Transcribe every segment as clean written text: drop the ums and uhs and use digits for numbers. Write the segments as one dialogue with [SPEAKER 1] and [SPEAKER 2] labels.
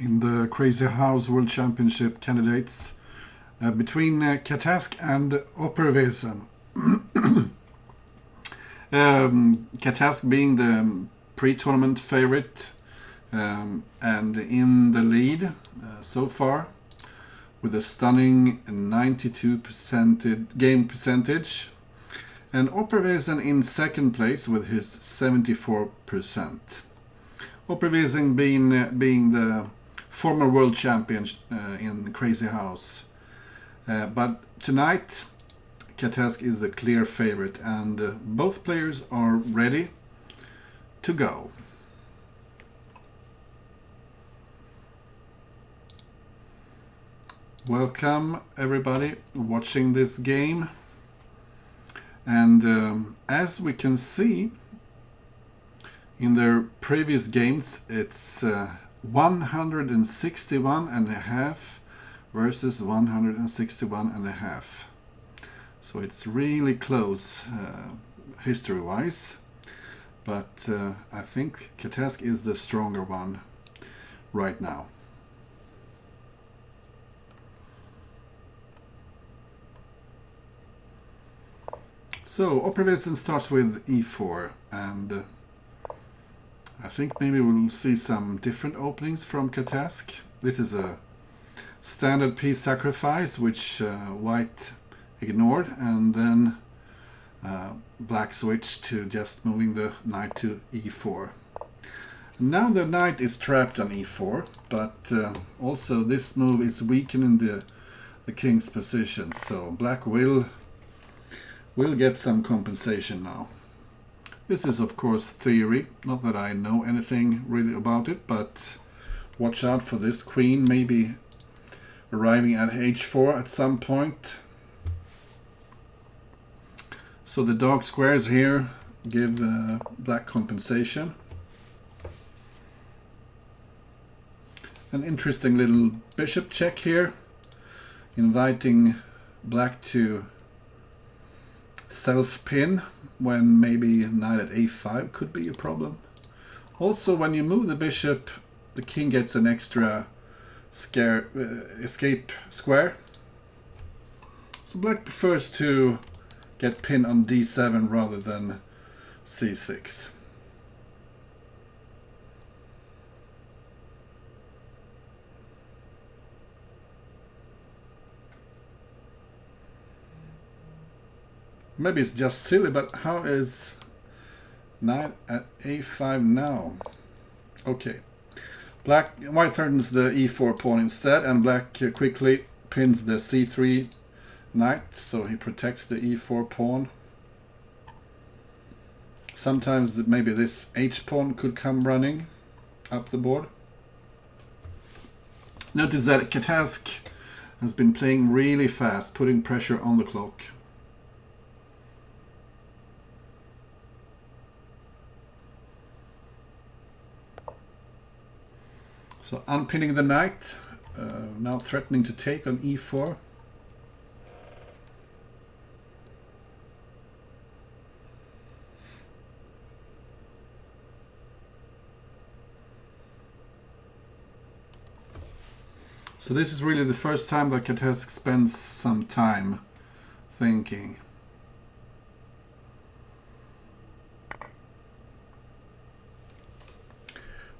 [SPEAKER 1] in the Crazy House World Championship Candidates between catask and opperwezen. Catask being the pre-tournament favorite and in the lead so far with a stunning 92% game percentage, and opperwezen in second place with his 74%. Opperwezen being the former world champion in Crazy House. But tonight, catask is the clear favorite, and both players are ready to go. Welcome everybody watching this game. And as we can see in their previous games, it's 161.5 versus 161.5. So it's really close history-wise, but I think catask is the stronger one right now. So opperwezen starts with e4, and I think maybe we'll see some different openings from catask. This is a standard piece sacrifice which white ignored, and then black switched to just moving the knight to e4. Now the knight is trapped on e4, but also this move is weakening the king's position, so black will get some compensation now. This is of course theory, not that I know anything really about it, but watch out for this queen maybe arriving at h4 at some point. So the dark squares here give black compensation. An interesting little bishop check here, inviting black to self-pin when maybe knight at a5 could be a problem. Also, when you move the bishop, the king gets an extra escape square. So black prefers to get pinned on d7 rather than c6. Maybe it's just silly, but how is knight at a5 now? Okay. White threatens the e4 pawn instead, and black quickly pins the c3 knight, so he protects the e4 pawn. Sometimes maybe this h pawn could come running up the board. Notice that catask has been playing really fast, putting pressure on the clock. So unpinning the knight, now threatening to take on e4. So this is really the first time that catask spends some time thinking.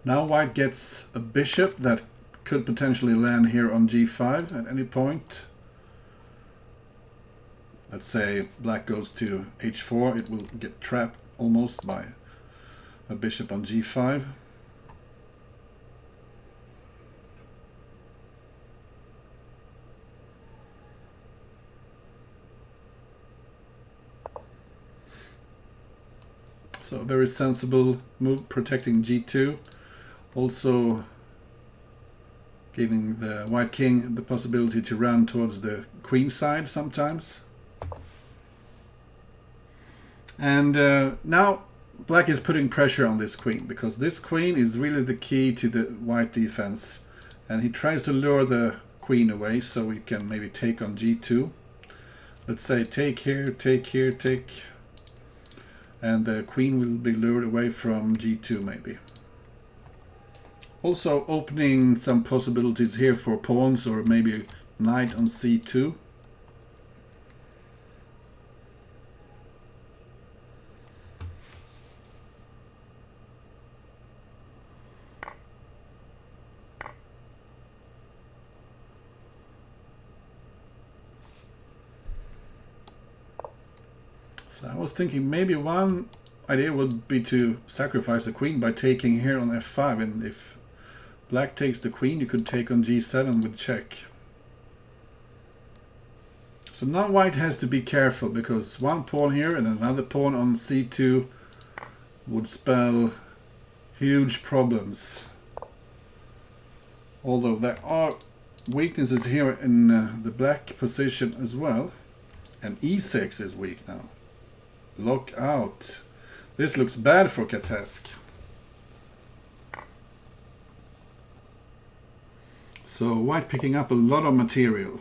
[SPEAKER 1] Now white gets a bishop that could potentially land here on g5 at any point. Let's say black goes to h4, it will get trapped almost by a bishop on g5. So a very sensible move, protecting g2. Also giving the white king the possibility to run towards the queen side sometimes. And now black is putting pressure on this queen, because this queen is really the key to the white defense. And he tries to lure the queen away so we can maybe take on g2. Let's say take here, take here, take. And the queen will be lured away from g2 maybe. Also opening some possibilities here for pawns or maybe knight on c2. So I was thinking maybe one idea would be to sacrifice the queen by taking here on f5, and if black takes the queen, you could take on g7 with check. So now white has to be careful, because one pawn here and another pawn on c2 would spell huge problems. Although there are weaknesses here in the black position as well. And e6 is weak now. Look out. This looks bad for catask. So white picking up a lot of material.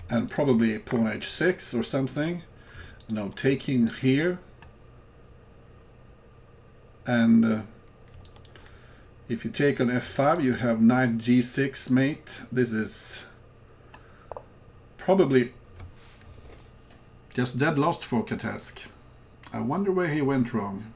[SPEAKER 1] And probably pawn h6 or something. No, taking here. And if you take on f5, you have knight g6 mate. This is probably just dead lost for catask. I wonder where he went wrong.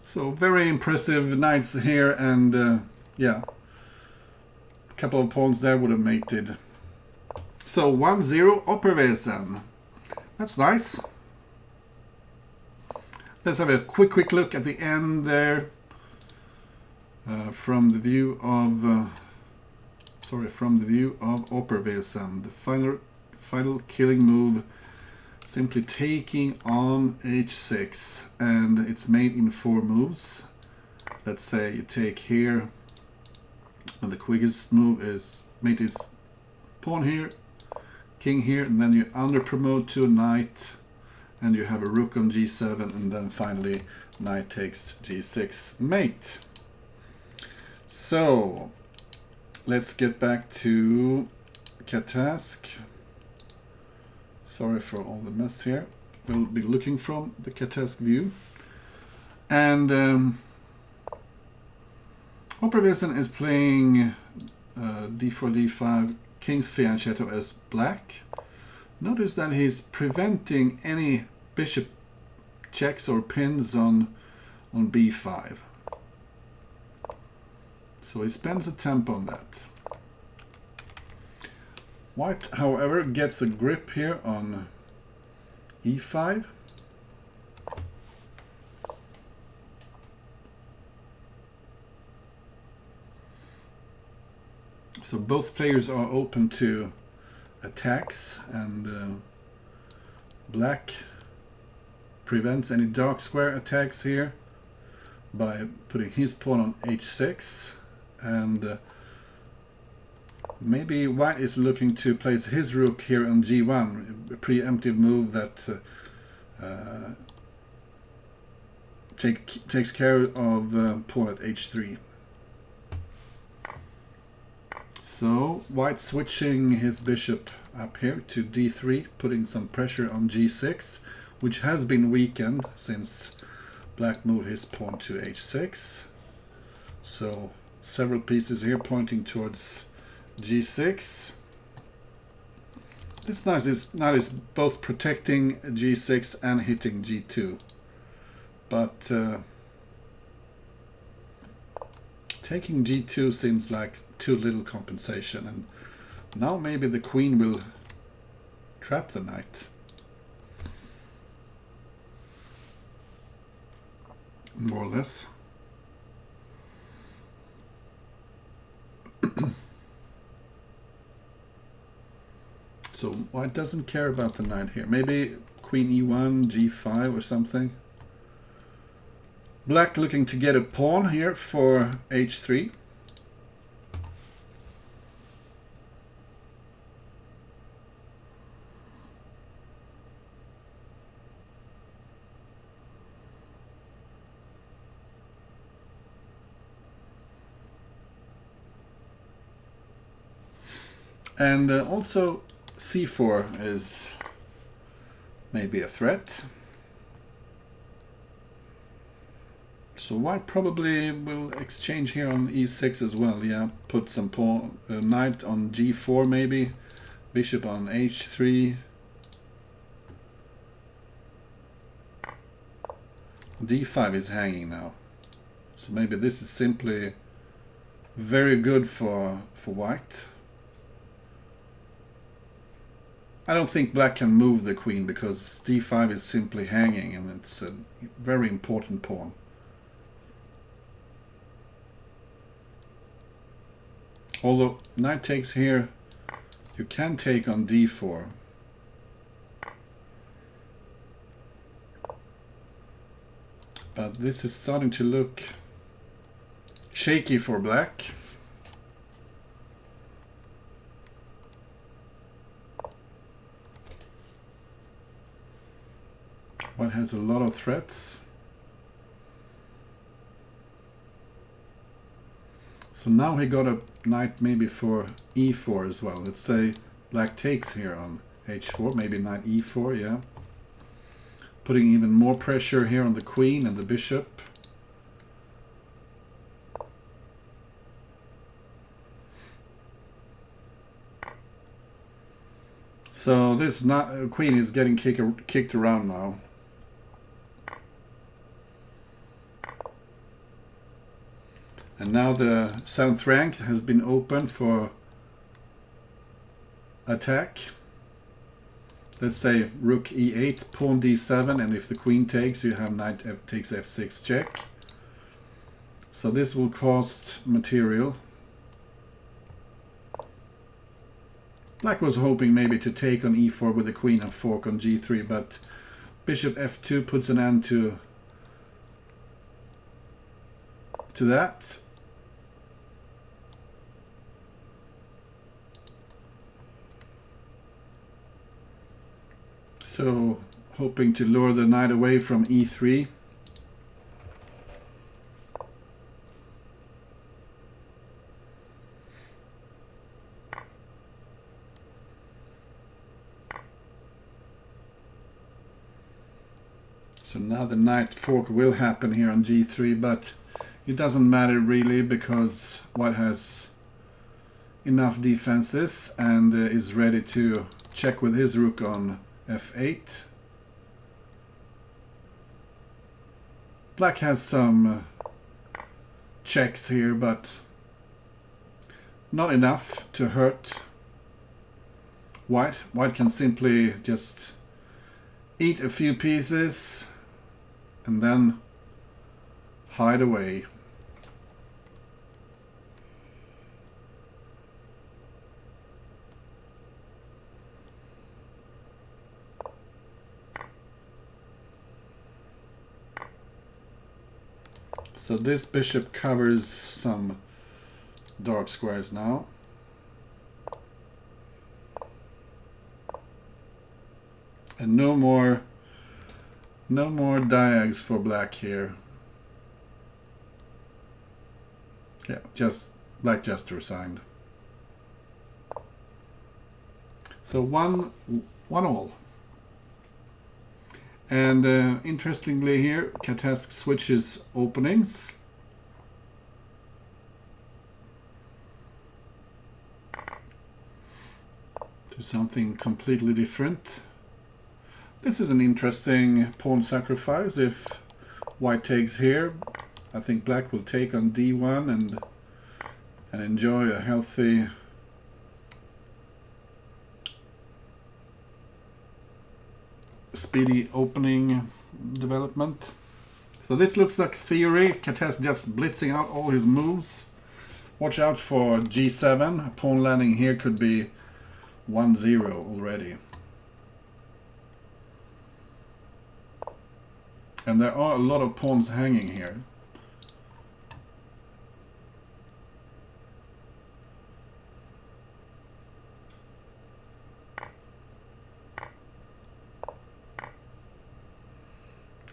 [SPEAKER 1] So very impressive knights here, and yeah, a couple of pawns there would have mated. So 1-0 opperwezen. That's nice. Let's have a quick look at the end there. From the view of opperwezen, the final killing move, simply taking on h6, and it's made in 4 moves. Let's say you take here, and the quickest move is mate is pawn here, king here, and then you under promote to a knight, and you have a rook on g7, and then finally knight takes g6 mate. So let's get back to catask. Sorry for all the mess here. We'll be looking from the catask view. And opperwezen is playing d4, d5, king's fianchetto as black. Notice that he's preventing any bishop checks or pins on b5. So he spends a tempo on that. White, however, gets a grip here on e5. So both players are open to attacks, and black prevents any dark square attacks here by putting his pawn on h6. And maybe white is looking to place his rook here on g1, a preemptive move that takes care of pawn at h3. So white switching his bishop up here to d3, putting some pressure on g6, which has been weakened since black moved his pawn to h6. So several pieces here pointing towards g6. This knight is both protecting g6 and hitting g2, but taking g2 seems like too little compensation, and now maybe the queen will trap the knight. More or less. So white doesn't care about the knight here. Maybe queen e1, g5 or something. Black looking to get a pawn here for h3. And also c4 is maybe a threat. So white probably will exchange here on e6 as well. Yeah, put some pawn, knight on g4 maybe, bishop on h3. d5 is hanging now. So maybe this is simply very good for white. I don't think black can move the queen because d5 is simply hanging and it's a very important pawn. Although knight takes here, you can take on d4. But this is starting to look shaky for black. White has a lot of threats. So now he got a knight maybe for e4 as well. Let's say black takes here on h4, maybe knight e4, yeah. Putting even more pressure here on the queen and the bishop. So this queen is getting kicked around now. And now the 7th rank has been opened for attack. Let's say rook e8, pawn d7, and if the queen takes, you have knight takes f6 check. So this will cost material. Black was hoping maybe to take on e4 with the queen and fork on g3, but bishop f2 puts an end to that. So hoping to lure the knight away from e3. So now the knight fork will happen here on g3, but it doesn't matter really because white has enough defenses and is ready to check with his rook on f8. Black has some checks here, but not enough to hurt white. White can simply just eat a few pieces and then hide away. So this bishop covers some dark squares now. And no more diags for black here. Yeah, black just resigned. So one all. And interestingly here, catask switches openings. To something completely different. This is an interesting pawn sacrifice. If white takes here, I think black will take on d1 and enjoy a healthy speedy opening development. So this looks like theory. Catask just blitzing out all his moves. Watch out for g7. A pawn landing here could be 1-0 already. And there are a lot of pawns hanging here.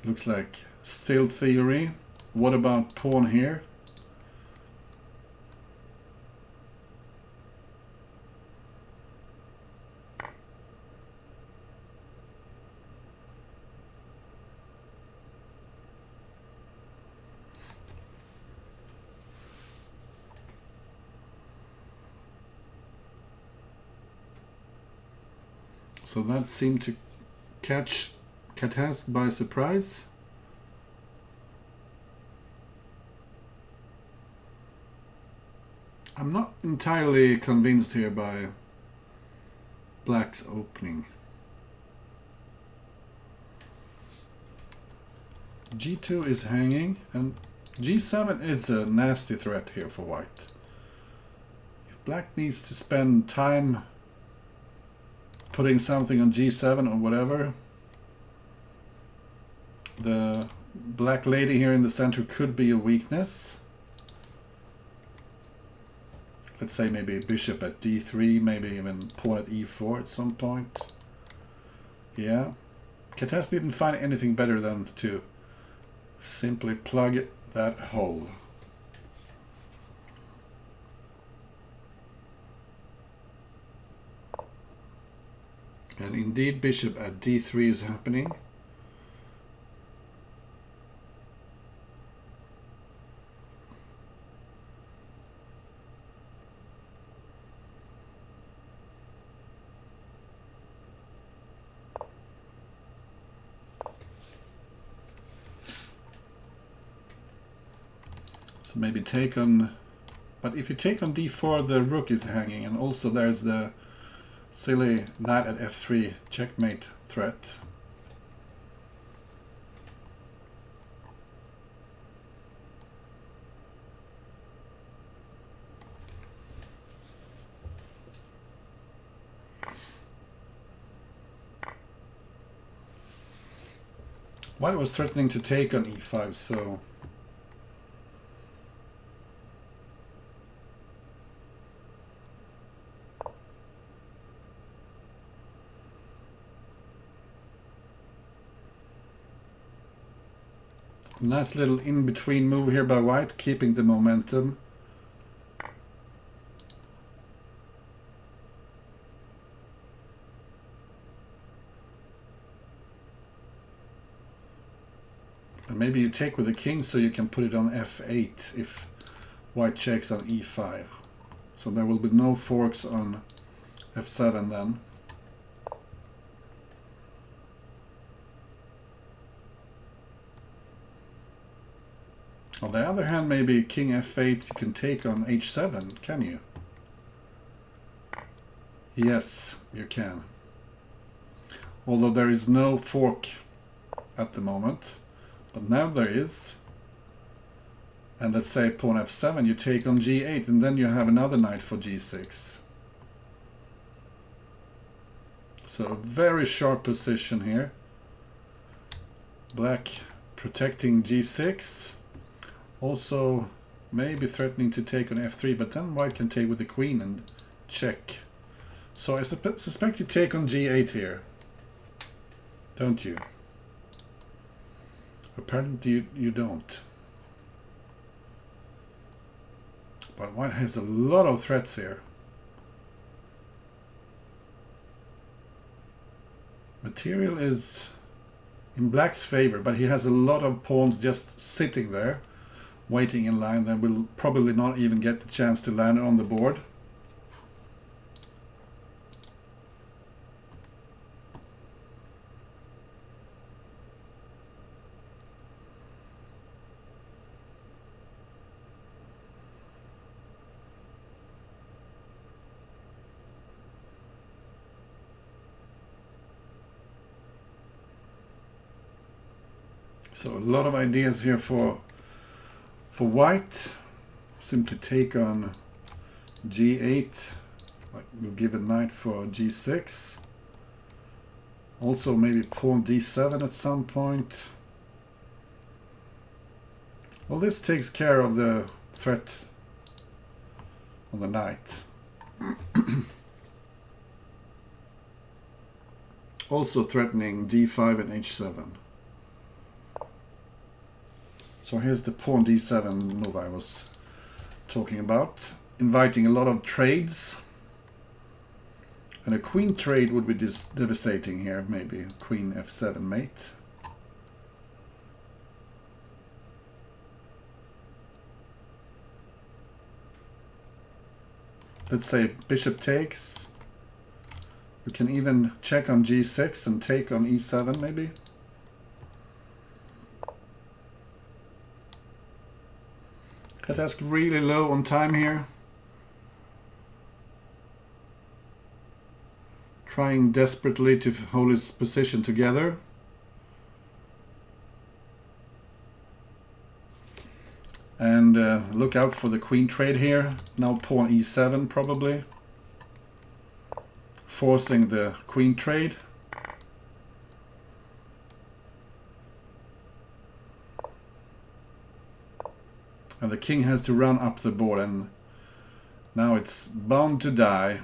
[SPEAKER 1] Looks like still theory. What about pawn here? So that seemed to catch catask by surprise. I'm not entirely convinced here by black's opening. G2 is hanging, and G7 is a nasty threat here for white. If black needs to spend time putting something on G7 or whatever, the black lady here in the center could be a weakness. Let's say maybe bishop at D3, maybe even pawn at E4 at some point. Yeah. Catask didn't find anything better than to simply plug that hole. And indeed, bishop at D3 is happening. Maybe take on, but if you take on D4, the rook is hanging, and also there's the silly knight at F3 checkmate threat. White was threatening to take on E5, so nice little in-between move here by white, keeping the momentum. And maybe you take with the king so you can put it on F8 if white checks on E5. So there will be no forks on F7 then. On the other hand, maybe king F8 you can take on H7, can you? Yes, you can. Although there is no fork at the moment, but now there is. And let's say pawn F7, you take on G8, and then you have another knight for G6. So a very sharp position here. Black protecting G6. Also maybe threatening to take on F3, but then white can take with the queen and check. So I suspect you take on G8 here, don't you? Apparently you don't. But white has a lot of threats here. Material is in black's favor, but he has a lot of pawns just sitting there, waiting in line that will probably not even get the chance to land on the board. So a lot of ideas here for white. Simply take on G8, like we'll give a knight for G6. Also maybe pawn D7 at some point. Well, this takes care of the threat on the knight. Also threatening D5 and H7. So here's the pawn D7 move I was talking about, inviting a lot of trades. And a queen trade would be devastating here, maybe queen F7 mate. Let's say bishop takes. We can even check on g6 and take on e7 maybe. Catask really low on time here. Trying desperately to hold his position together. And look out for the queen trade here. Now pawn e7 probably. Forcing the queen trade. And the king has to run up the board, and now it's bound to die.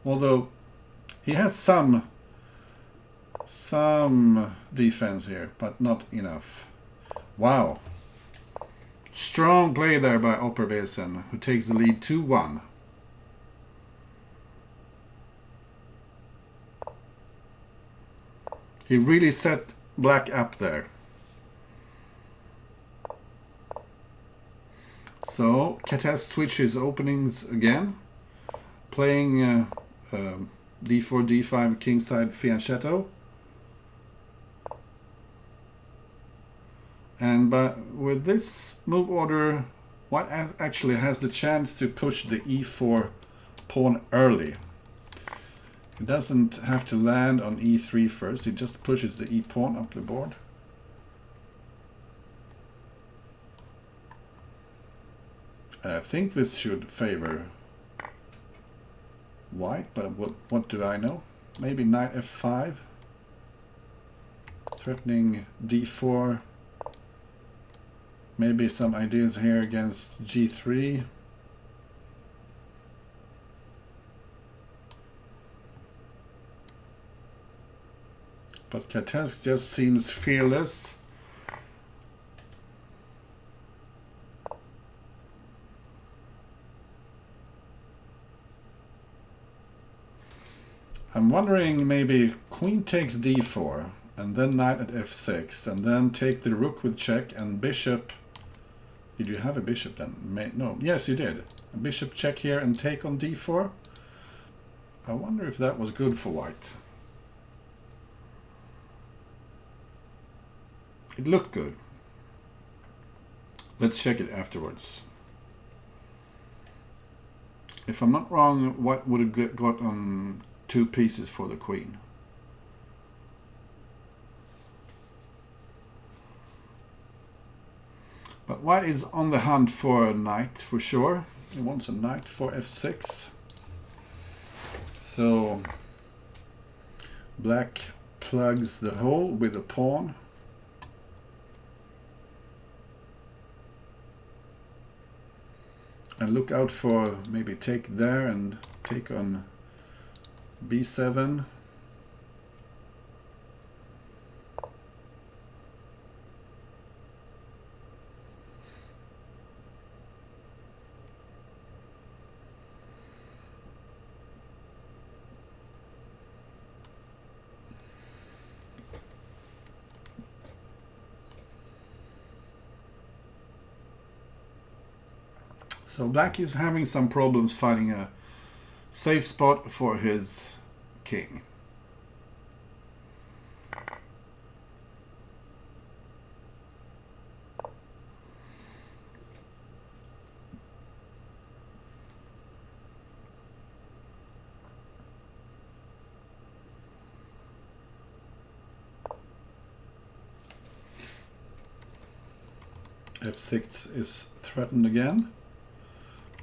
[SPEAKER 1] Although he has some defense here, but not enough. Wow. Strong play there by opperwezen, who takes the lead 2-1. He really set black up there. So Catask switches openings again, playing d4, d5, kingside fianchetto. And with this move order, white actually has the chance to push the e4 pawn early. He doesn't have to land on e3 first, he just pushes the e pawn up the board. And I think this should favor white, but what do I know? Maybe knight f5, threatening d4. Maybe some ideas here against g3. But Catask just seems fearless. I'm wondering maybe queen takes d4 and then knight at f6 and then take the rook with check and bishop. Did you have a bishop then? No, yes you did. A bishop check here and take on d4. I wonder if that was good for white. It looked good. Let's check it afterwards. If I'm not wrong, white would have got on 2 pieces for the queen. But white is on the hunt for a knight for sure. He wants a knight for f6. So black plugs the hole with a pawn. And look out for maybe take there and take on b7. So black is having some problems finding a safe spot for his king. f6 is threatened again.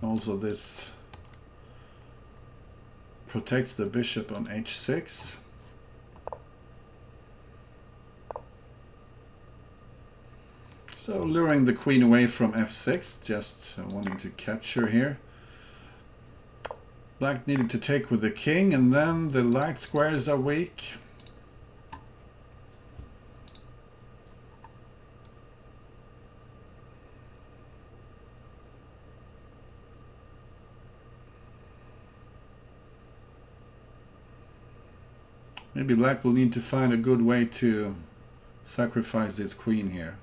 [SPEAKER 1] Also this protects the bishop on h6. So luring the queen away from f6, just wanting to capture here. Black needed to take with the king, and then the light squares are weak. Maybe black will need to find a good way to sacrifice this queen here.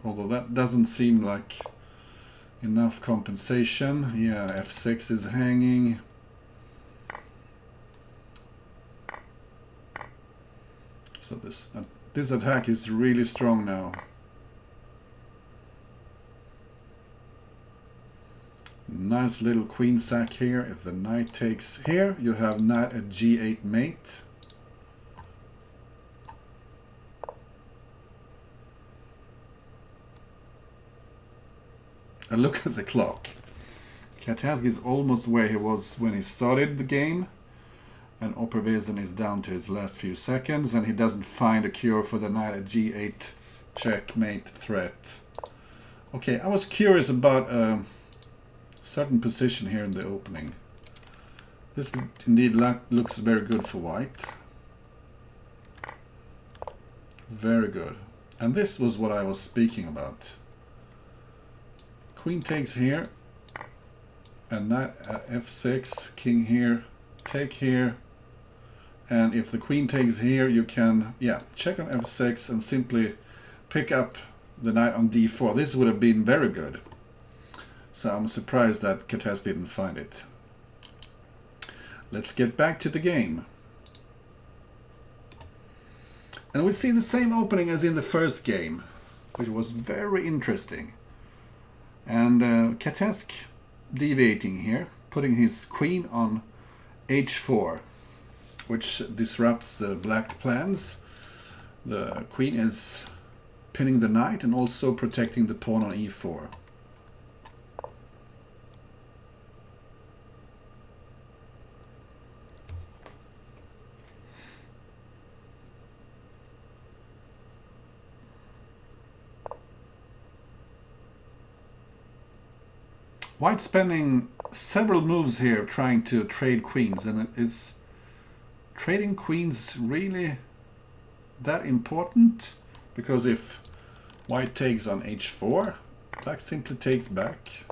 [SPEAKER 1] Although that doesn't seem like enough compensation. Yeah, f6 is hanging. So this attack is really strong now. Nice little queen sack here. If the knight takes here, you have knight at g8 mate. And look at the clock. Catask is almost where he was when he started the game. And opperwezen is down to his last few seconds. And he doesn't find a cure for the knight at g8 checkmate threat. Okay, I was curious about a certain position here in the opening. This indeed looks very good for white. Very good. And this was what I was speaking about. Queen takes here, and knight at f6, king here, take here, and if the queen takes here, you can, yeah, check on f6 and simply pick up the knight on d4. This would have been very good. So I'm surprised that Catask didn't find it. Let's get back to the game. And we see the same opening as in the first game, which was very interesting. And Catask deviating here, putting his queen on h4, which disrupts the black plans. The queen is pinning the knight and also protecting the pawn on e4. White spending several moves here trying to trade queens, and is trading queens really that important? Because if white takes on h4, black simply takes back.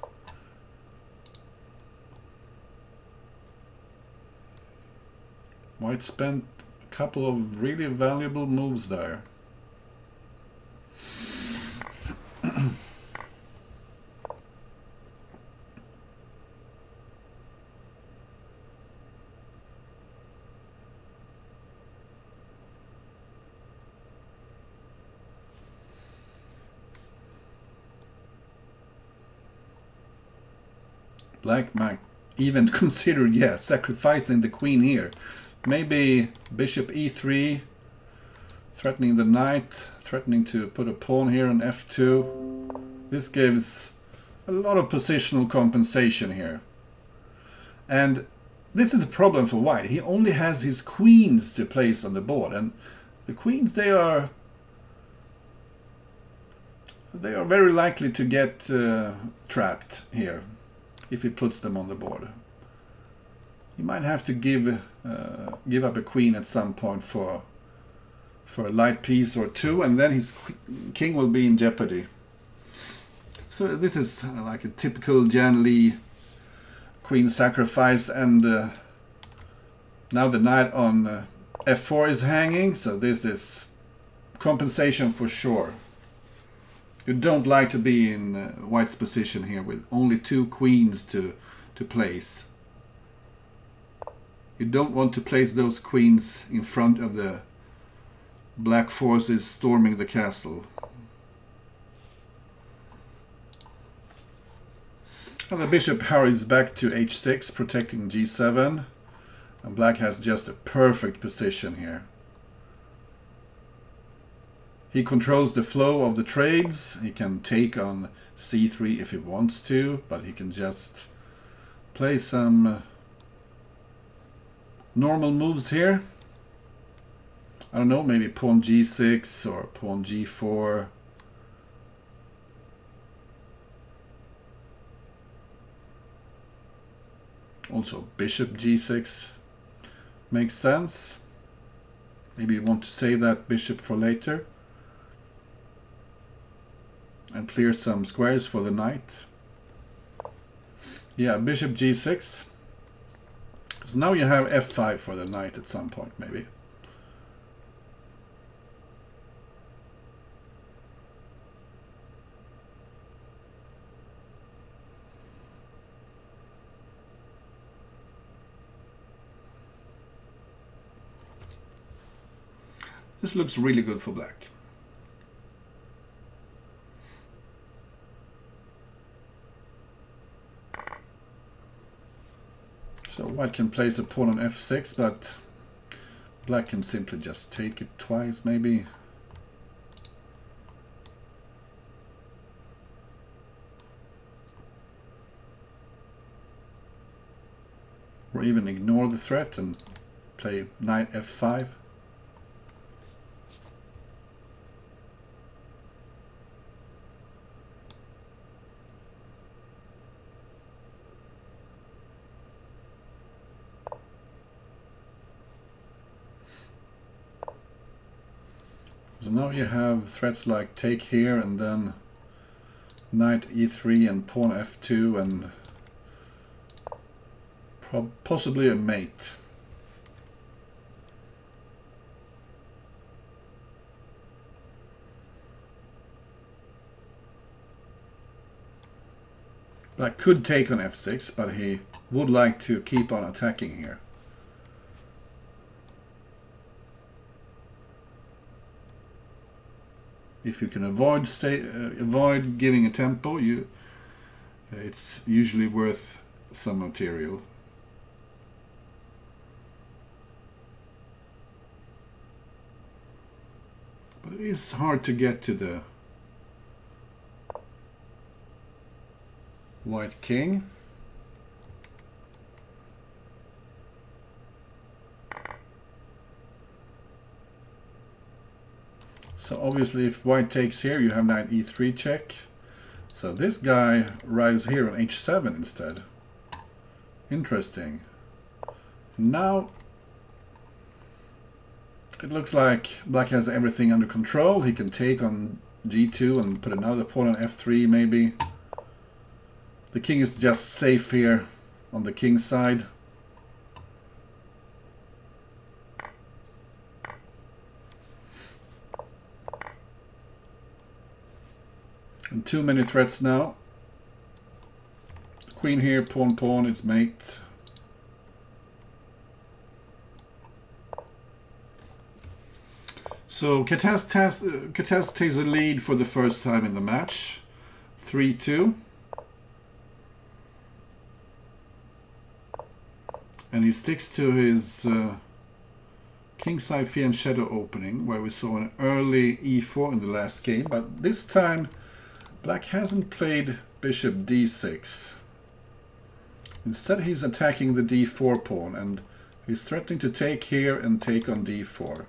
[SPEAKER 1] White spent a couple of really valuable moves there. Black might even consider, yeah, sacrificing the queen here. Maybe bishop e3, threatening the knight, threatening to put a pawn here on f2. This gives a lot of positional compensation here. And this is the problem for white. He only has his queens to place on the board. And the queens, they are very likely to get trapped here if he puts them on the board. He might have to give up a queen at some point for a light piece or two, and then his king will be in jeopardy. So this is like a typical Jan Lee queen sacrifice, and now the knight on f4 is hanging, so this is compensation for sure. You don't like to be in white's position here with only two queens to place. You don't want to place those queens in front of the black forces storming the castle. And the bishop hurries back to h6, protecting g7. And black has just a perfect position here. He controls the flow of the trades. He can take on c3 if he wants to, but he can just play some normal moves here. I don't know, maybe pawn g6 or pawn g4. Also bishop g6 makes sense. Maybe you want to save that bishop for later and clear some squares for the knight. Yeah, bishop g6. So now you have f5 for the knight at some point, maybe. This looks really good for black. So white can place a pawn on f6, but black can simply just take it twice, maybe. Or even ignore the threat and play knight f5. So now you have threats like take here and then knight e3 and pawn f2 and possibly a mate. Black could take on f6, but he would like to keep on attacking here. If you can avoid giving a tempo, it's usually worth some material. But it is hard to get to the white king. So obviously if white takes here, you have knight e3 check. So this guy rises here on h7 instead. Interesting. And now it looks like black has everything under control. He can take on g2 and put another pawn on f3 maybe. The king is just safe here on the king's side. And too many threats now. Queen here, pawn, pawn, it's mate. So catask takes a lead for the first time in the match. 3-2. And he sticks to his kingside fianchetto opening, where we saw an early e4 in the last game, but this time black hasn't played bishop d6. Instead he's attacking the d4 pawn, and he's threatening to take here and take on d4.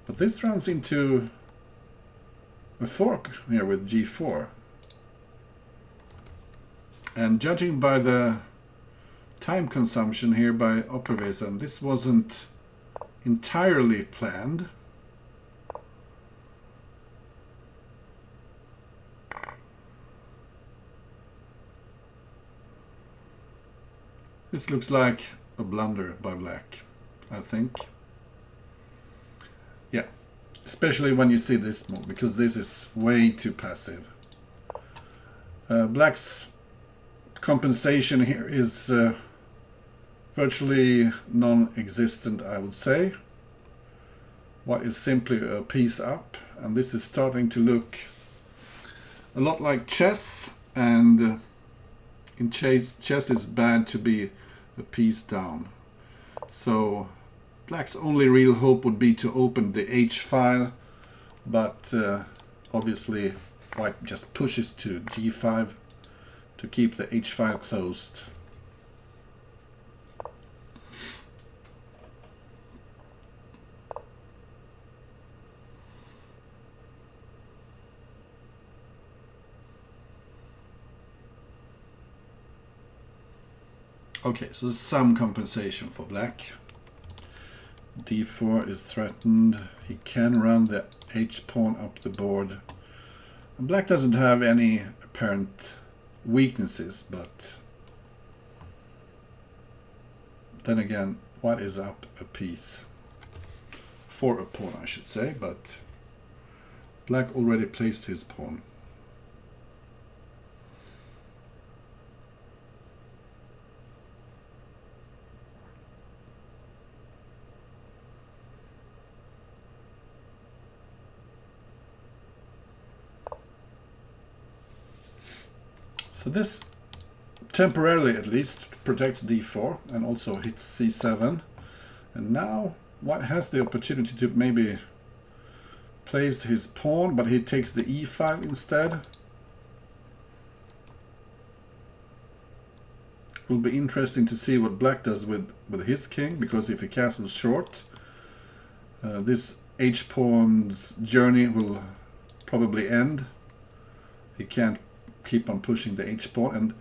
[SPEAKER 1] But this runs into a fork here with g4. And judging by the time consumption here by opperwezen, this wasn't entirely planned. This looks like a blunder by black, I think. Yeah, especially when you see this move, because this is way too passive. Black's compensation here is virtually non-existent, I would say. White is simply a piece up, and this is starting to look a lot like chess, and in chess it's bad to be a piece down. So black's only real hope would be to open the H file, but obviously white just pushes to G5 to keep the H file closed. Okay, so there's some compensation for black. D4 is threatened. He can run the H pawn up the board. And black doesn't have any apparent weaknesses, but then again, white is up a piece. For a pawn, I should say, but black already placed his pawn. So this temporarily at least protects d4 and also hits c7. And now white has the opportunity to maybe place his pawn, but he takes the e file instead. It will be interesting to see what black does with his king, because if he castles short, this h-pawn's journey will probably end. He can't keep on pushing the h-pawn, and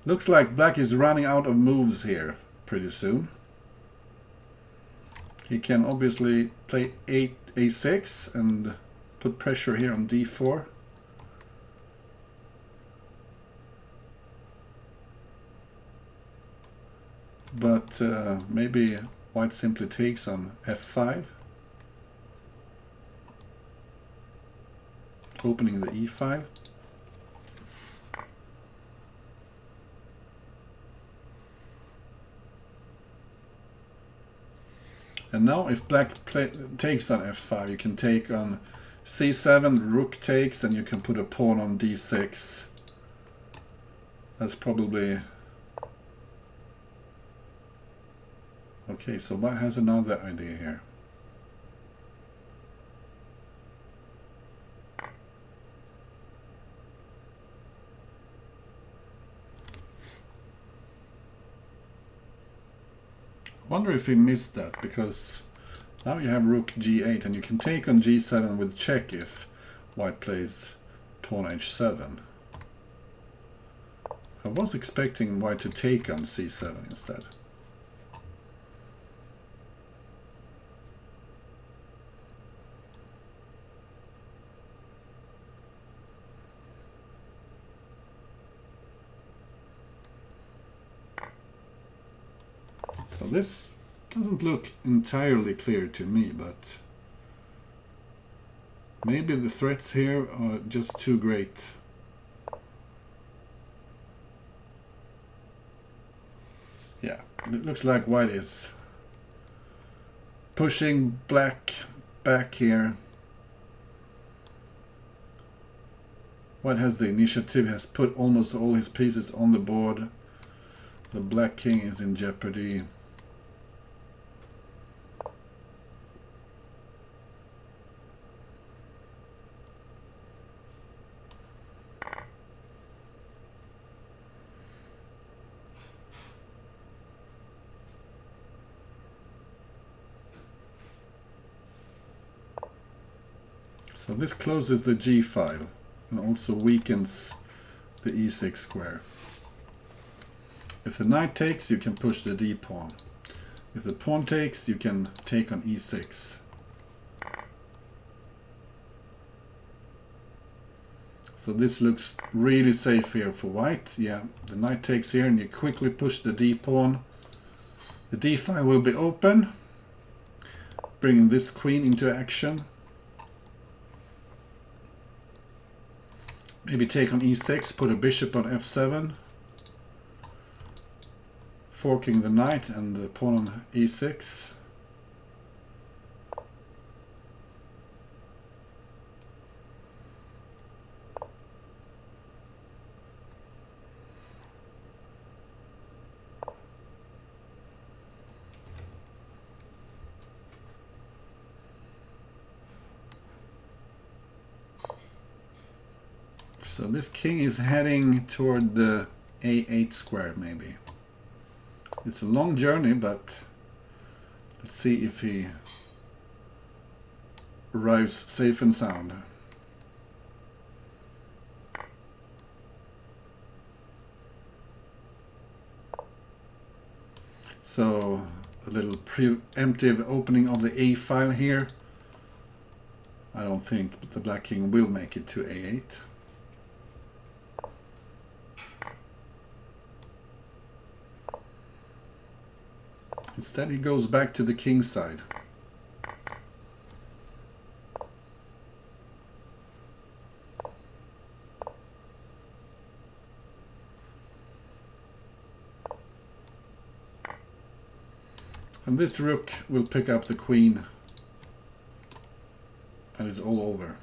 [SPEAKER 1] looks like black is running out of moves here pretty soon. He can obviously play a6 and put pressure here on d4. But maybe white simply takes on f5, opening the e file. And now if black takes on f5, you can take on c7, rook takes, and you can put a pawn on d6. That's probably... Okay, so white has another idea here. I wonder if he missed that, because now you have rook g8 and you can take on g7 with check if white plays pawn h7. I was expecting white to take on c7 instead. So this doesn't look entirely clear to me, but maybe the threats here are just too great. Yeah, it looks like white is pushing black back here. White has the initiative, has put almost all his pieces on the board. The black king is in jeopardy. So this closes the G file and also weakens the E6 square. If the knight takes, you can push the D pawn. If the pawn takes, you can take on E6. So this looks really safe here for white. Yeah, the knight takes here and you quickly push the D pawn. The D file will be open, bringing this queen into action. Maybe take on E6, put a bishop on F7, forking the knight and the pawn on E6. So this king is heading toward the A8 square maybe. It's a long journey, but let's see if he arrives safe and sound. So a little preemptive opening of the A file here. I don't think the black king will make it to A8. Instead he goes back to the king side. And this rook will pick up the queen and it's all over.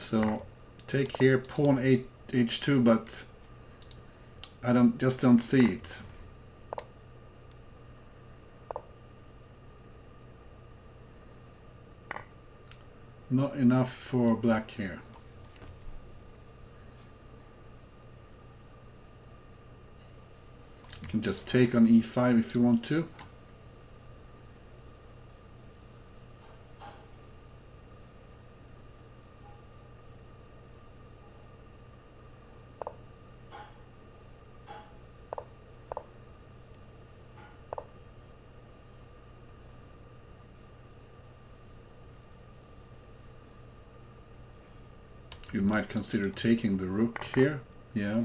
[SPEAKER 1] So take here pawn h2, but I don't see it. Not enough for black here. You can just take on e5 if you want to. You might consider taking the rook here, yeah,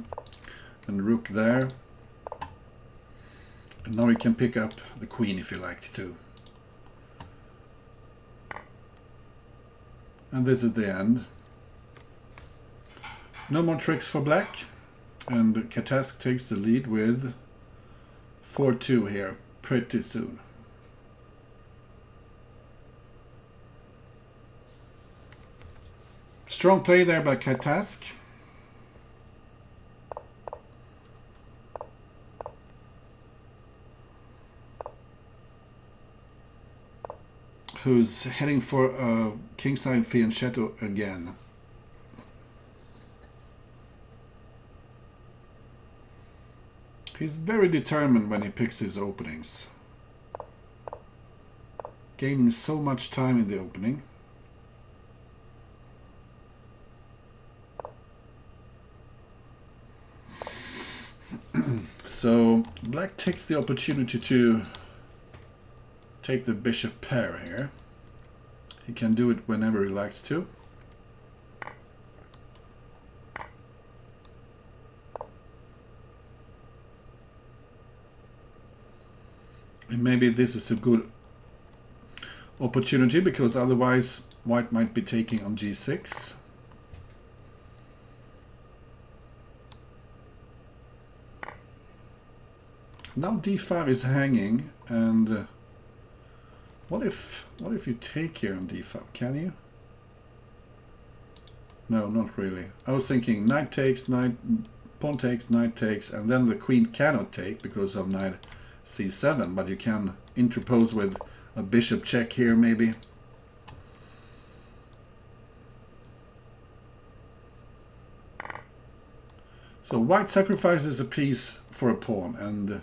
[SPEAKER 1] and rook there. And now you can pick up the queen if you like to. And this is the end. No more tricks for black, and catask takes the lead with 4-2 here pretty soon. Strong play there by catask. Who's heading for a kingside fianchetto again. He's very determined when he picks his openings. Gaining so much time in the opening. So black takes the opportunity to take the bishop pair here. He can do it whenever he likes to. And maybe this is a good opportunity, because otherwise white might be taking on g6. Now d5 is hanging, and what if you take here on d5? Can you? No, not really. I was thinking knight takes, pawn takes, knight takes, and then the queen cannot take because of knight c7, but you can interpose with a bishop check here maybe. So white sacrifices a piece for a pawn, and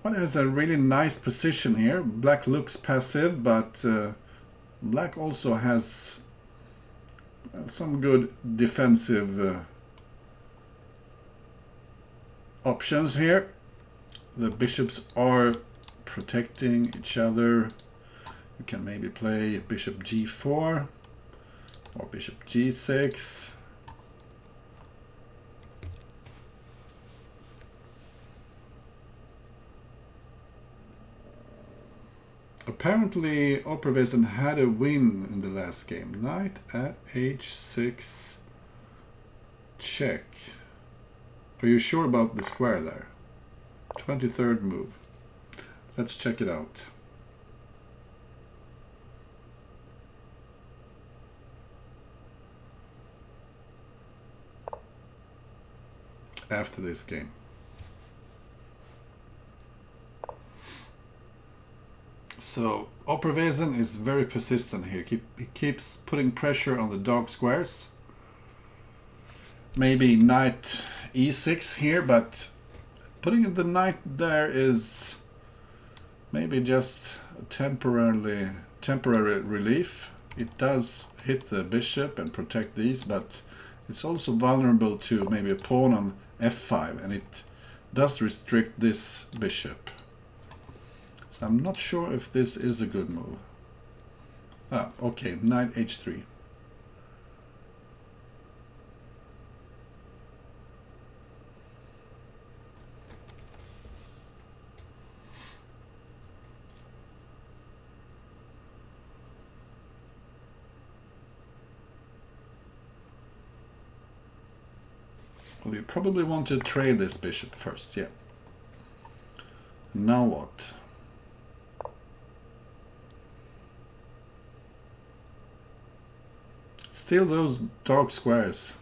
[SPEAKER 1] white has a really nice position here. Black looks passive, but black also has some good defensive options here. The bishops are protecting each other. You can maybe play bishop g4 or bishop g6. Apparently opperwezen had a win in the last game. Knight at h6 check. Are you sure about the square there? 23rd move. Let's check it out. After this game. So opperwezen is very persistent here. He keeps putting pressure on the dark squares. Maybe knight e6 here, but putting the knight there is maybe just a temporary relief. It does hit the bishop and protect these, but it's also vulnerable to maybe a pawn on f5, and it does restrict this bishop. So I'm not sure if this is a good move. Ah, okay, knight h3. Well, you probably want to trade this bishop first, yeah. Now what? Still those dark squares.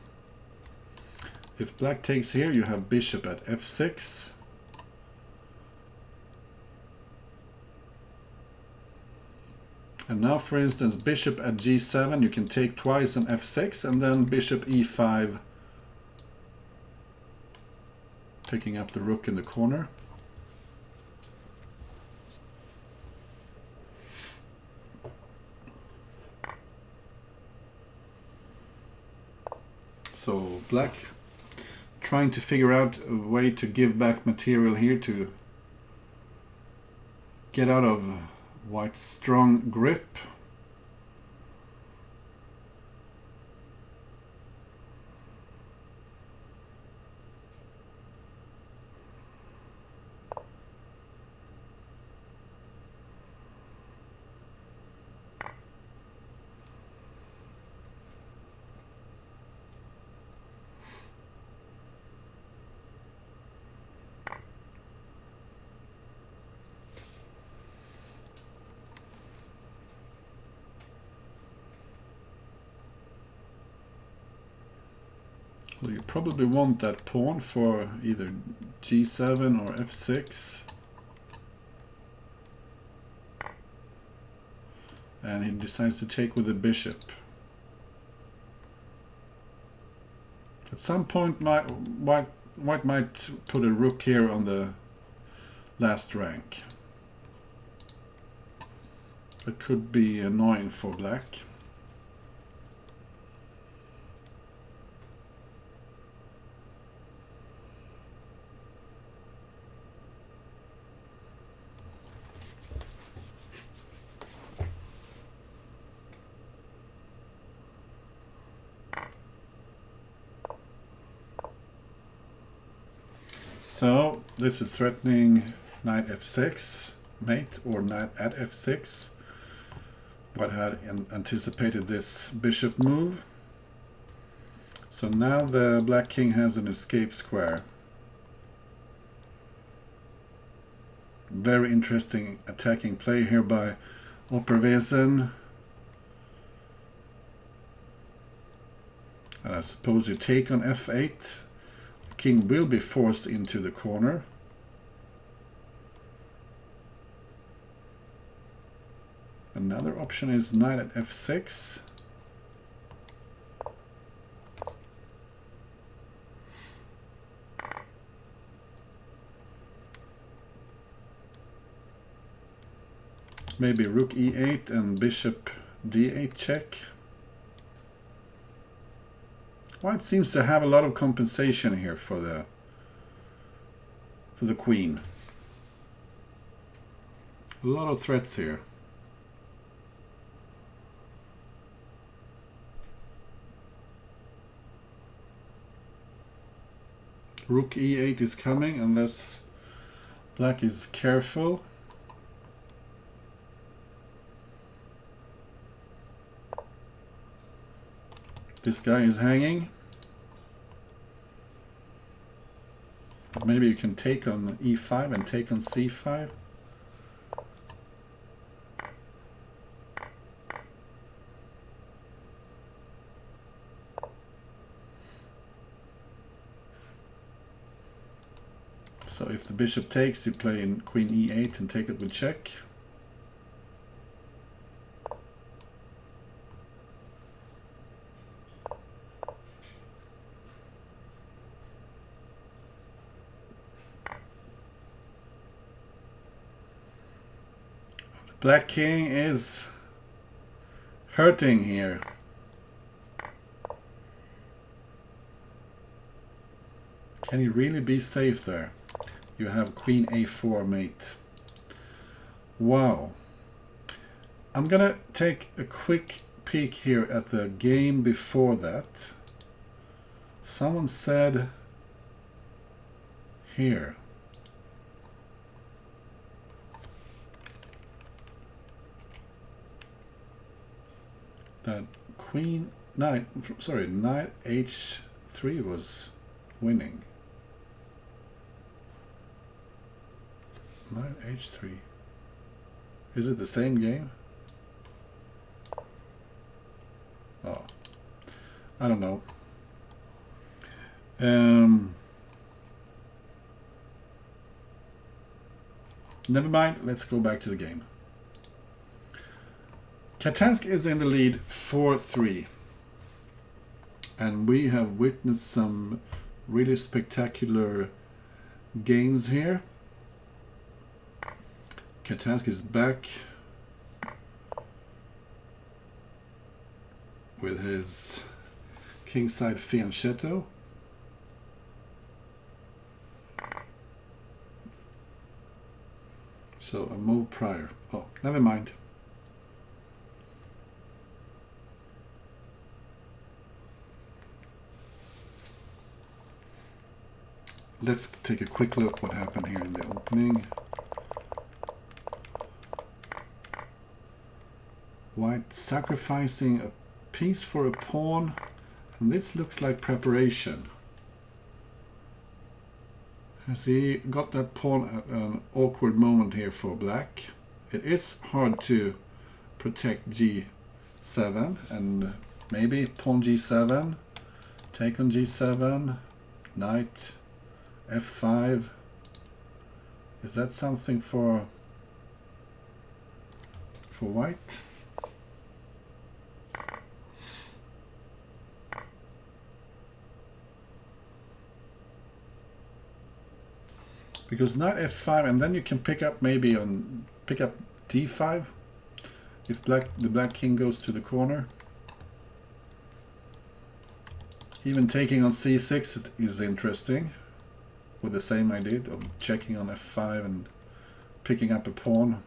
[SPEAKER 1] If black takes here, you have bishop at f6. And now, for instance, bishop at g7, you can take twice on f6, and then bishop e5, taking up the rook in the corner. So black trying to figure out a way to give back material here to get out of white's strong grip. Well, you probably want that pawn for either g7 or f6. And he decides to take with the bishop. At some point, white might put a rook here on the last rank. That could be annoying for black. So this is threatening knight f6, mate, or knight at f6. White had anticipated this bishop move. So now the black king has an escape square. Very interesting attacking play here by opperwezen. And I suppose you take on f8. King will be forced into the corner. Another option is knight at f6. Maybe rook e8 and bishop d8 check. White seems to have a lot of compensation here for the queen. A lot of threats here. Rook e8 is coming unless black is careful. This guy is hanging. Maybe you can take on e5 and take on c5. So if the bishop takes, you play in queen e8 and take it with check. Black king is hurting here. Can he really be safe there? You have queen a4 mate. Wow. I'm gonna take a quick peek here at the game before that. Someone said here. That knight h3 was winning. Knight h3. Is it the same game? Oh, I don't know. Never mind, let's go back to the game. Catask is in the lead 4-3. And we have witnessed some really spectacular games here. Catask is back with his kingside fianchetto. So a move prior. Oh, never mind. Let's take a quick look what happened here in the opening. White sacrificing a piece for a pawn, and this looks like preparation. Has he got that pawn at an awkward moment here for black? It is hard to protect g7, and maybe pawn g7, take on g7, knight f5. Is that something for white? Because knight f5, and then you can pick up maybe on d5 if the black king goes to the corner. Even taking on c6 is interesting, with the same idea of checking on f5 and picking up a pawn.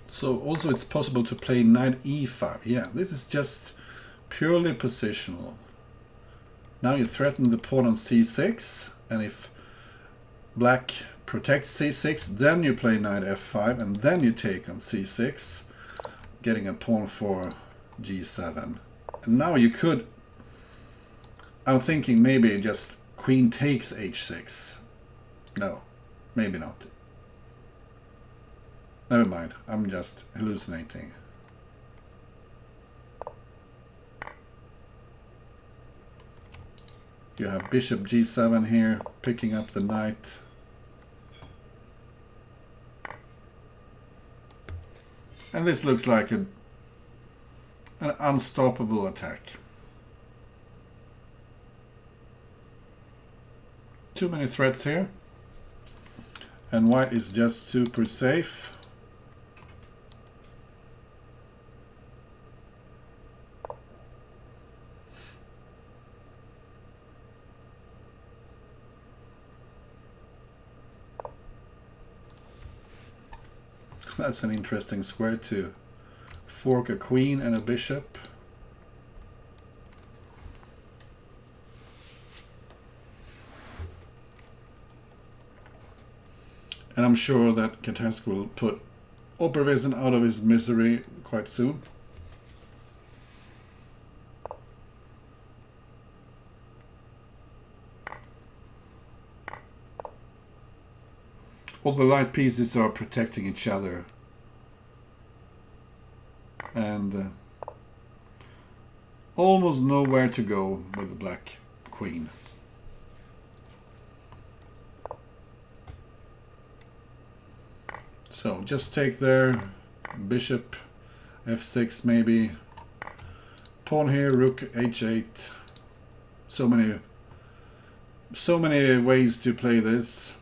[SPEAKER 1] So also it's possible to play knight e5. Yeah, this is just purely positional. Now you threaten the pawn on c6, and if black protects c6, then you play knight f5, and then you take on c6, getting a pawn for g7. And now you could, I'm thinking maybe just queen takes h6. No, maybe not. Never mind, I'm just hallucinating. You have bishop g7 here, picking up the knight. And this looks like an unstoppable attack. Too many threats here. And white is just super safe. That's an interesting square to fork a queen and a bishop. And I'm sure that Catask will put opperwezen out of his misery quite soon. All the light pieces are protecting each other, and almost nowhere to go with the black queen. So just take there, bishop f6 maybe, pawn here, rook h8. So many ways to play this.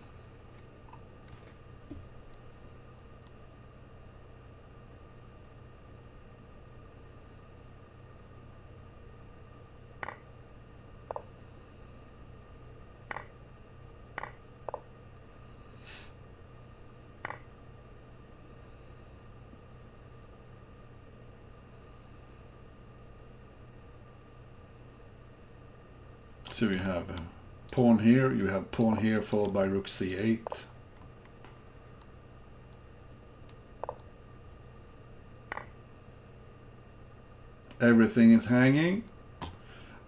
[SPEAKER 1] So you have a pawn here, you have pawn here followed by rook c8. everything is hanging,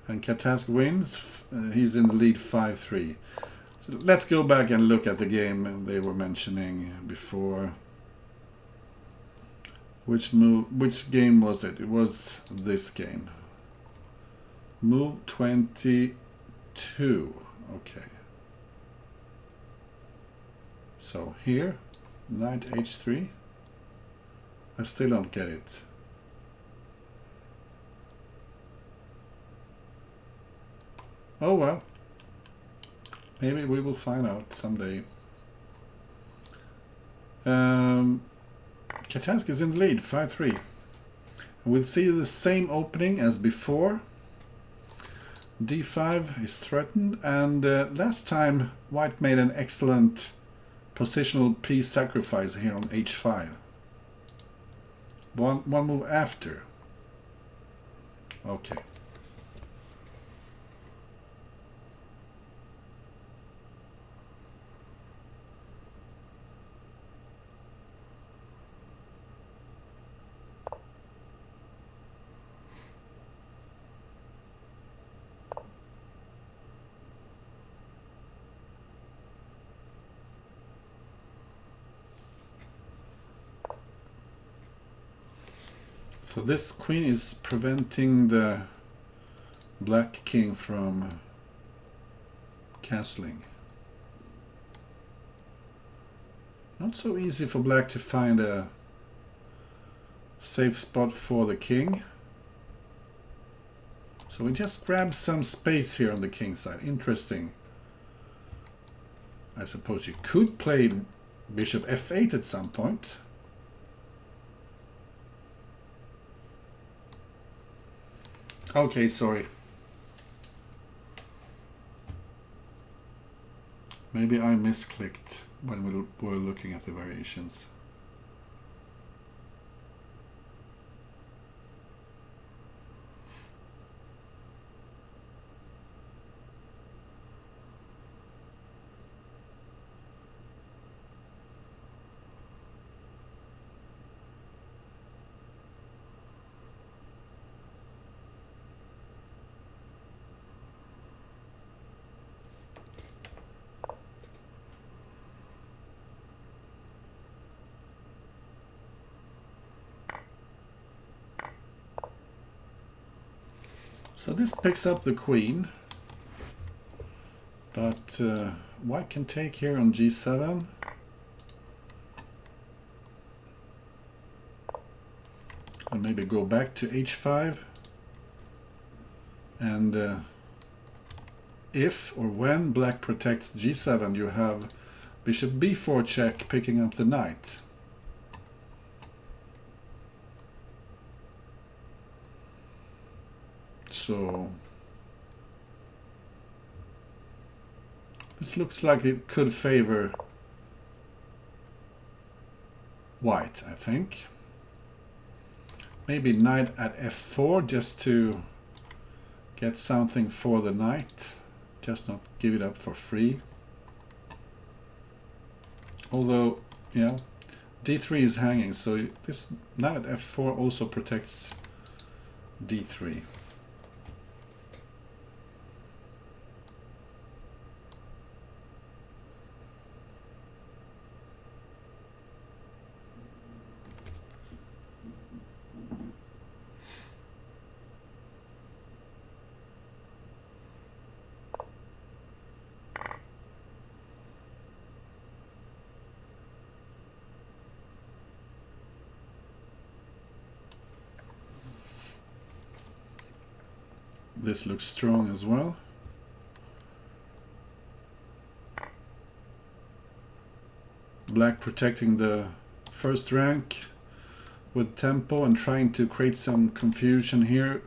[SPEAKER 1] and catask wins. He's in the lead 5-3. So let's go back and look at the game they were mentioning before. Which game was it? It was this game. Move 22. Okay. So here, knight h3. I still don't get it. Oh well. Maybe we will find out someday. Catask is in the lead, 5-3. We'll see the same opening as before. d5 is threatened, and last time white made an excellent positional piece sacrifice here on h5. One move after. Okay. So this queen is preventing the black king from castling. Not so easy for black to find a safe spot for the king. So we just grab some space here on the king side. Interesting. I suppose you could play bishop f8 at some point. Okay, sorry. Maybe I misclicked when we were looking at the variations. So this picks up the queen, but white can take here on g7. And maybe go back to h5. And if or when black protects g7, you have bishop b4 check picking up the knight. So this looks like it could favor white, I think. Maybe knight at f4 just to get something for the knight, just not give it up for free. Although, yeah, d3 is hanging, so this knight at f4 also protects d3. This looks strong as well. Black protecting the first rank with tempo and trying to create some confusion here.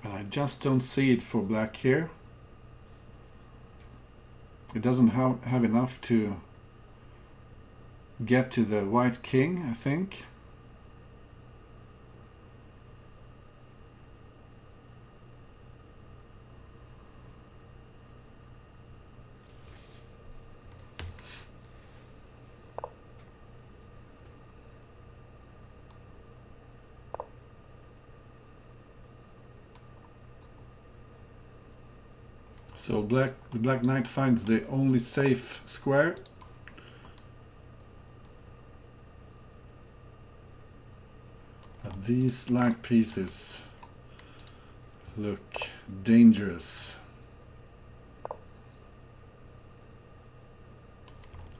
[SPEAKER 1] And I just don't see it for black here. It doesn't have enough to get to the white king, I think. So the black knight finds the only safe square. But these light pieces look dangerous.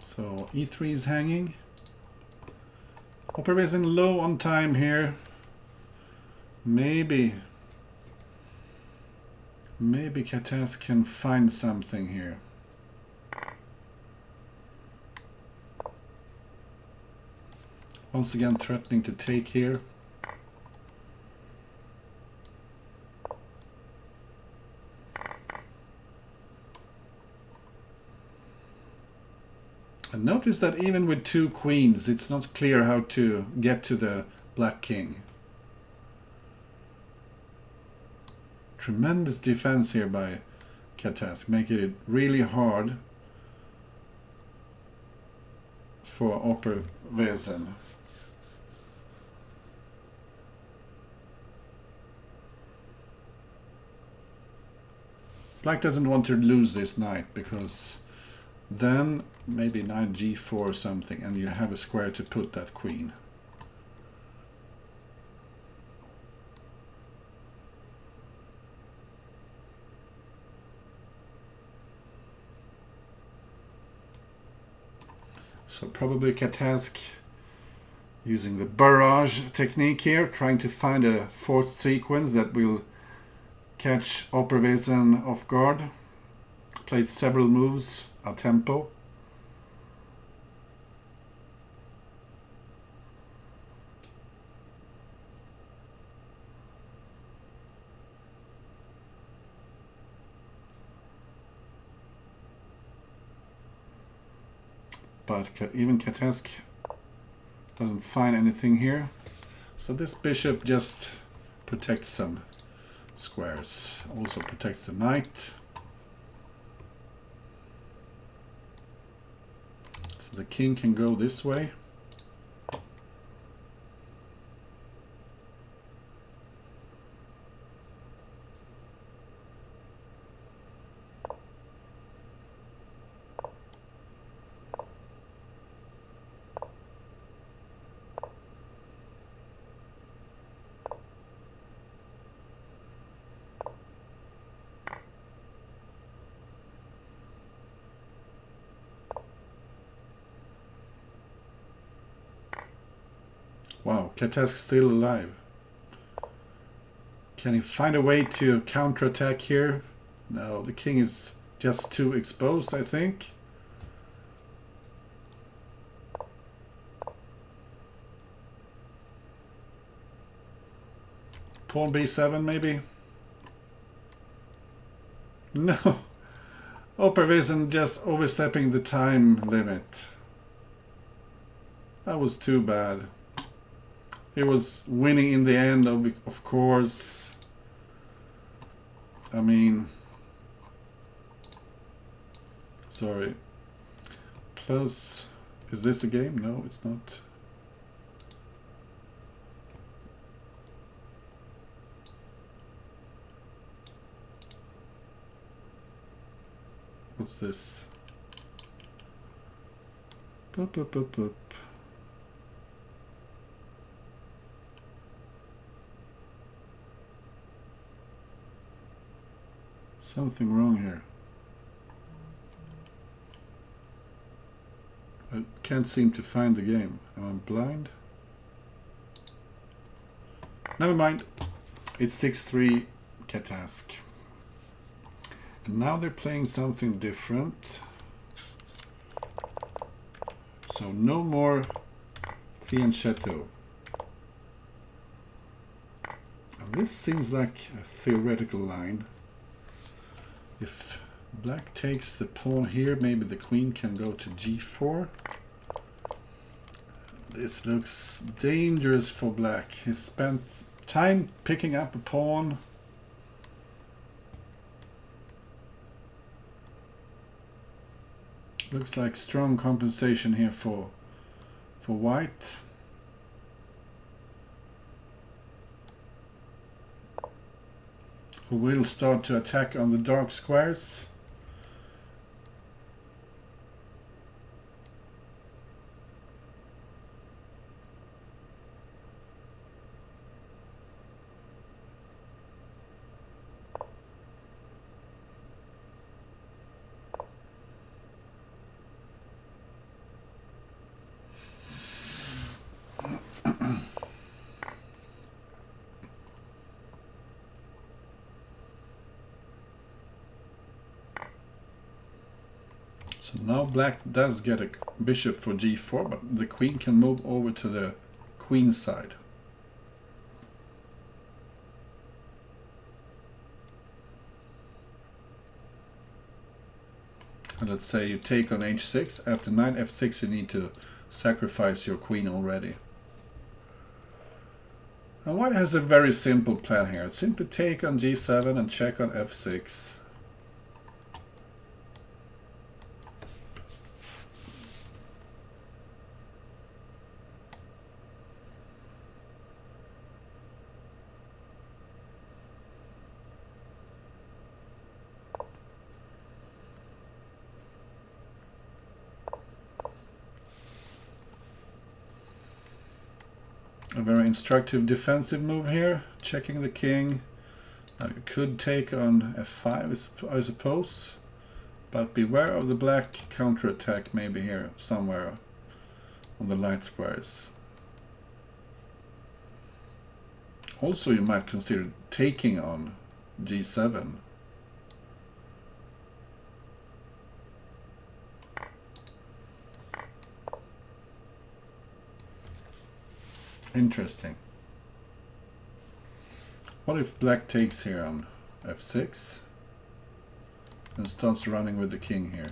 [SPEAKER 1] So e3 is hanging. Opperwezen low on time here. Maybe catask can find something here. Once again threatening to take here. And notice that even with two queens, it's not clear how to get to the black king. Tremendous defense here by catask, making it really hard for opperwezen. Black doesn't want to lose this knight, because then maybe knight g4 or something, and you have a square to put that queen. So probably catask using the barrage technique here, trying to find a fourth sequence that will catch opperwezen off guard. Played several moves a tempo. But even catask doesn't find anything here. So this bishop just protects some squares. Also protects the knight. So the king can go this way. Wow, catask still alive. Can he find a way to counterattack here? No, the king is just too exposed, I think. Pawn b7 maybe? No. Opperwezen just overstepping the time limit. That was too bad. He was winning in the end, of course. I mean, sorry. Plus, is this the game? No, it's not. What's this? Boop, boop, boop, boop. Something wrong here. I can't seem to find the game. Am I blind? Never mind. It's 6-3 catask. And now they're playing something different. So no more fianchetto. This seems like a theoretical line. If black takes the pawn here, maybe the queen can go to g4. This looks dangerous for black. He spent time picking up a pawn. Looks like strong compensation here for white. Who will start to attack on the dark squares. So now black does get a bishop for g4, but the queen can move over to the queen side. And let's say you take on h6. After knight f6 you need to sacrifice your queen already. And white has a very simple plan here. Simply take on g7 and check on f6. A very instructive defensive move here, checking the king. Now you could take on f5, I suppose, but beware of the black counterattack maybe here somewhere on the light squares. Also you might consider taking on g7. Interesting. What if black takes here on f6 and starts running with the king here?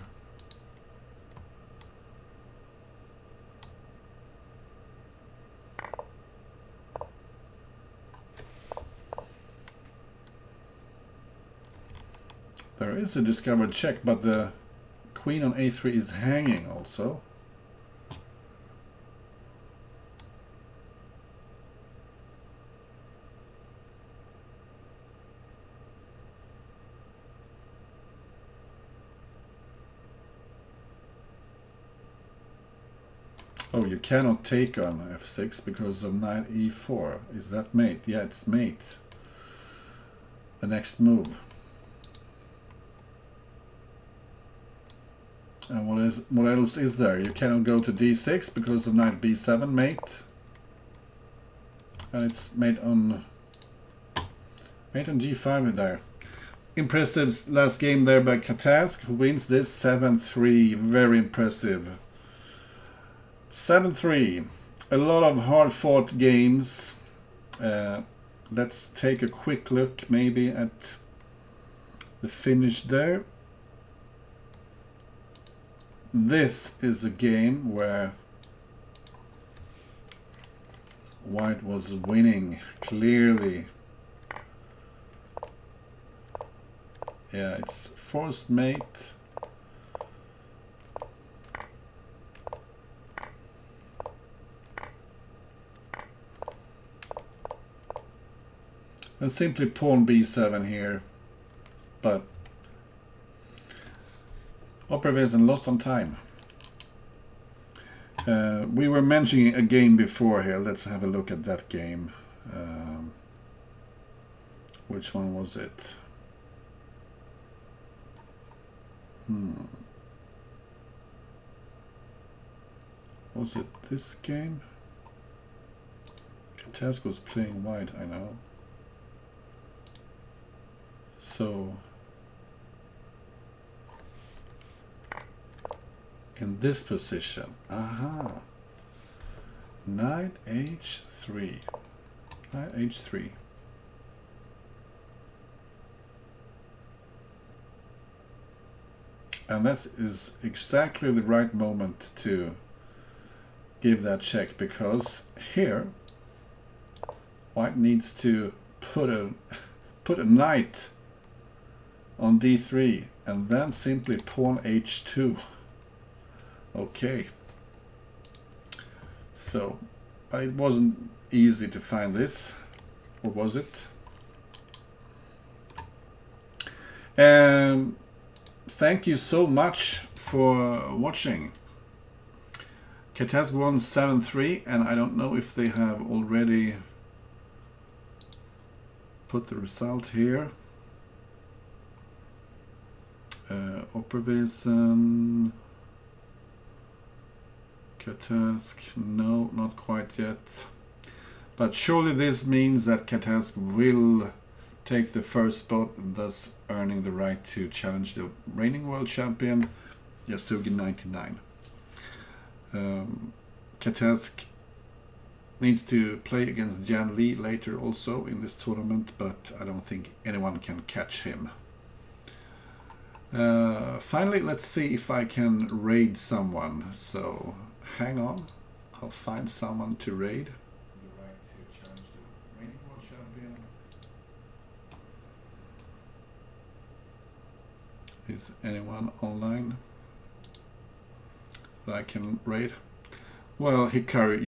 [SPEAKER 1] There is a discovered check, but the queen on a3 is hanging also. Oh, you cannot take on f6 because of knight e4. Is that mate? Yeah, it's mate. The next move. And what else is there? You cannot go to d6 because of knight b7 mate. And it's mate on g5 there. Impressive last game there by Catask, who wins this 7-3. Very impressive. 7-3. A lot of hard-fought games. Let's take a quick look maybe at the finish there. This is a game where white was winning clearly. Yeah, it's forced mate. And simply pawn b7 here, but opperwezen lost on time. We were mentioning a game before here. Let's have a look at that game. Which one was it? Was it this game? Catask was playing white, I know. So in this position, knight h3, knight h3. And that is exactly the right moment to give that check, because here white needs to put a knight on d3 and then simply pawn h2. Okay. So it wasn't easy to find this, or was it? Thank you so much for watching. Catask won 7-3, and I don't know if they have already put the result here. Opperwezen, Catask, no, not quite yet. But surely this means that Catask will take the first spot, and thus earning the right to challenge the reigning world champion, Yasugi 99. Catask needs to play against Jan Lee later also in this tournament, but I don't think anyone can catch him. Finally, let's see if I can raid someone. So hang on, I'll find someone to raid. The right to challenge the reigning world champion. Is anyone online that I can raid? Well, Hikaru